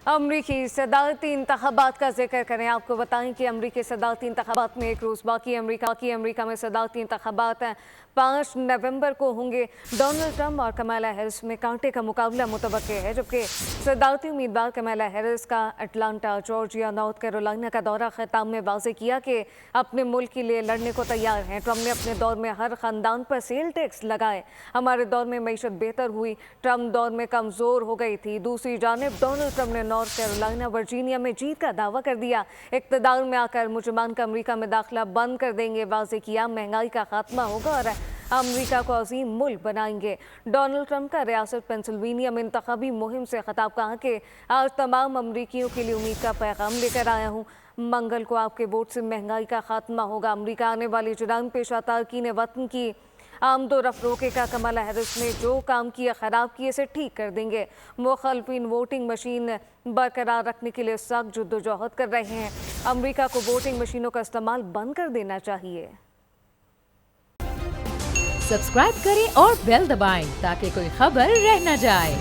अमरीकी सदारती इंतखाबात का जिक्र करें। आपको बताएं कि अमरीकी सदारती इंतखाबात में एक रोज़ बाकी। अमरीका में सदारती इंतखाबात 5 नवंबर को होंगे। डोनाल्ड ट्रंप और कमला हैरिस में कांटे का मुकाबला मुतवक्के है, जबकि सदारती उम्मीदवार कमला हैरिस का अटलांटा, जॉर्जिया, नॉर्थ कैरोलिना का दौरा खिताब में वाज़े किया कि अपने मुल्क के लिए लड़ने को तैयार हैं। ट्रंप ने अपने दौर में हर ख़ानदान पर सेल टैक्स लगाए। हमारे दौर में मईशत बेहतर हुई, ट्रंप दौर में कमज़ोर हो गई थी। दूसरी जानिब डोनाल्ड ट्रंप ने नॉर्थ कैरोलिना, वर्जीनिया में जीत का दावा कर दिया। इक़्तिदार में आकर मुजरिमान का अमरीका में दाखिला बंद कर देंगे। वाज़े किया महंगाई का खात्मा होगा और अमरीका को अजीम मुल्क बनाएंगे। डोनाल्ड ट्रंप का रियासत पेंसिल्वेनिया में इंतखाबी मुहिम से खिताब, कहा कि आज तमाम अमरीकियों के लिए उम्मीद का पैगाम लेकर आया हूँ। मंगल को आपके वोट से महंगाई का खात्मा होगा। अमरीका आने वाली जुराम पेशा तारकीन वतन की आमदो रफ्त रोकेगा। कमला हैरिस ने जो काम किया खराब किए से ठीक कर देंगे। मुखालफिन वोटिंग मशीन बरकरार रखने के लिए सख्त जद्दोजहद कर रहे हैं। अमरीका को वोटिंग मशीनों का इस्तेमाल बंद कर देना चाहिए। सब्सक्राइब करें और बेल दबाएं ताकि कोई खबर रह न जाए।